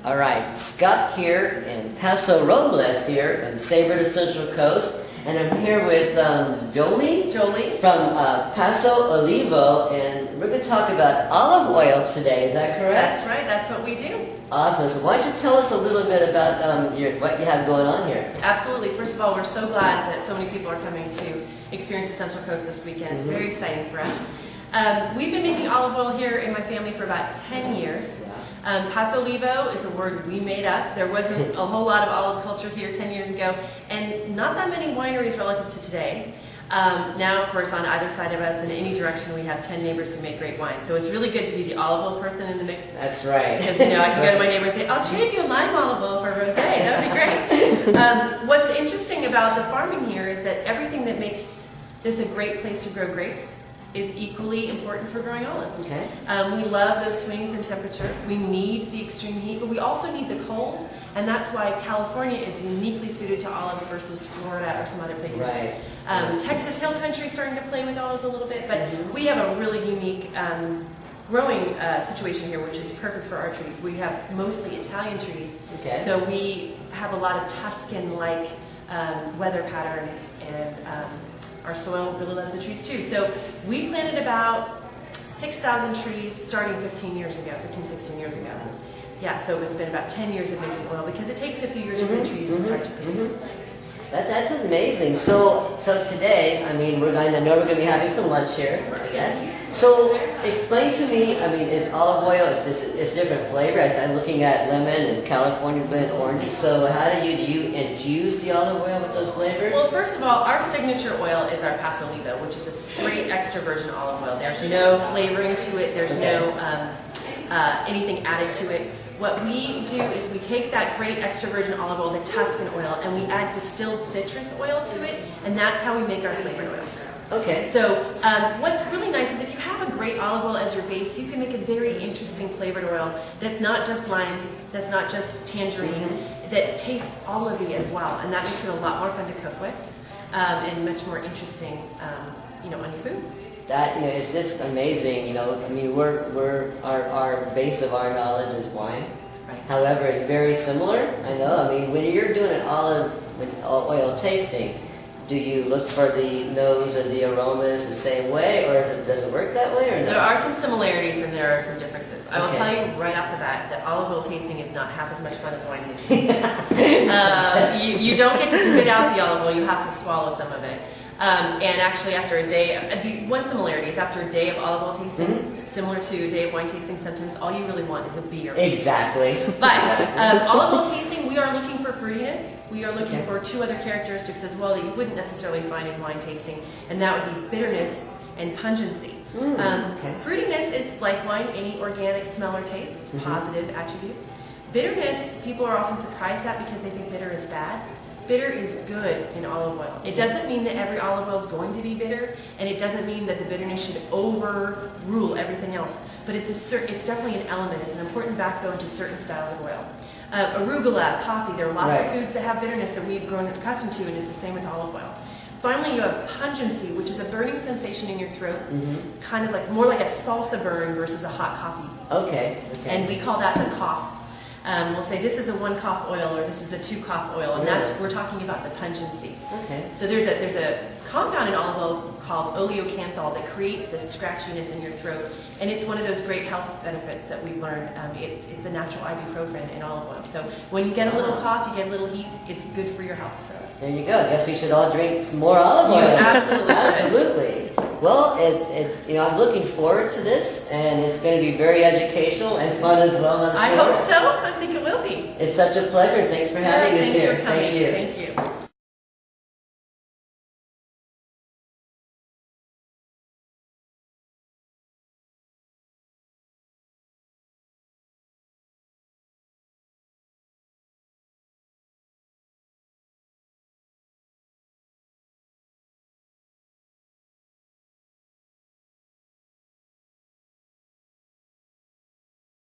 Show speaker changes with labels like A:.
A: All right, Scott here in Paso Robles here in the Sabre Central Coast, and I'm here with Joeli from Paso Olivo, and we're going to talk about olive oil today. Is that correct?
B: That's right. That's what we do.
A: Awesome. So why don't you tell us a little bit about what you have going on here?
B: Absolutely. First of all, we're so glad that so many people are coming to experience the Central Coast this weekend. It's very exciting for us. We've been making olive oil here in my family for about 10 years. Paso Olivo is a word we made up. There wasn't a whole lot of olive culture here 10 years ago, and not that many wineries relative to today. Now, of course, on either side of us, in any direction, we have 10 neighbors who make great wine. So it's really good to be the olive oil person in the mix.
A: That's right.
B: Because, I can go to my neighbor and say, I'll trade you a lime olive oil for a rosé. That would be great. What's interesting about the farming here is that everything that makes this a great place to grow grapes is equally important for growing olives.
A: Okay.
B: We love those swings in temperature. We need the extreme heat, but we also need the cold, and that's why California is uniquely suited to olives versus Florida or some other places.
A: Right.
B: Texas Hill Country is starting to play with olives a little bit, but we have a really unique growing situation here, which is perfect for our trees. We have mostly Italian trees, so we have a lot of Tuscan-like weather patterns, and our soil really loves the trees too. So we planted about 6,000 trees starting 16 years ago. Yeah, so it's been about 10 years of making oil because it takes a few years for the trees to start to produce.
A: That's amazing. So today, I mean, we're going to be having some lunch here, I guess. So explain to me, I mean, is olive oil, it's different flavors. I'm looking at lemon, it's California blend, orange. So how do you infuse the olive oil with those flavors?
B: Well, first of all, our signature oil is our Paso Olivo, which is a straight extra virgin olive oil. There's no flavoring to it. There's no anything added to it. What we do is we take that great extra virgin olive oil, the Tuscan oil, and we add distilled citrus oil to it, and that's how we make our flavored oils.
A: Okay.
B: So what's really nice is if you have a great olive oil as your base, you can make a very interesting flavored oil that's not just lime, that's not just tangerine, that tastes olive-y as well, and that makes it a lot more fun to cook with and much more interesting, on your food.
A: That it's just amazing. I mean, our base of our knowledge is wine.
B: Right.
A: However, it's very similar. I know. I mean, when you're doing an olive oil tasting, do you look for the nose and the aromas the same way, or does it work that way, or no?
B: There are some similarities and there are some differences. I will tell you right off the bat that olive oil tasting is not half as much fun as wine tasting. You don't get to spit out the olive oil; you have to swallow some of it. And actually, after a day, the one similarity is after a day of olive oil tasting, similar to a day of wine tasting, sometimes all you really want is a beer.
A: Exactly.
B: But olive oil tasting, we are looking for fruitiness. We are looking for two other characteristics as well that you wouldn't necessarily find in wine tasting, and that would be bitterness and pungency. Fruitiness is like wine, any organic smell or taste, positive attribute. Bitterness, people are often surprised at because they think bitter is bad. Bitter is good in olive oil. It doesn't mean that every olive oil is going to be bitter, and it doesn't mean that the bitterness should overrule everything else. But it's definitely an element. It's an important backbone to certain styles of oil. Arugula, coffee, there are lots of foods that have bitterness that we've grown accustomed to, and it's the same with olive oil. Finally, you have pungency, which is a burning sensation in your throat, kind of like more like a salsa burn versus a hot coffee.
A: Okay.
B: And we call that the cough. We'll say this is a 1 cough oil or this is a 2 cough oil, and we're talking about the pungency.
A: Okay.
B: So there's a compound in olive oil called oleocanthal that creates this scratchiness in your throat, and it's one of those great health benefits that we've learned. It's a natural ibuprofen in olive oil. So when you get a little cough, you get a little heat, it's good for your health. So
A: there you go. I guess we should all drink some more olive oil.
B: You absolutely
A: Absolutely. Well, it's I'm looking forward to this, and it's going to be very educational and fun as well, I'm sure.
B: I hope so. I think it will be.
A: It's such a pleasure. Thanks for having us here.
B: Thanks for coming.
A: Thank you.
B: Thank you.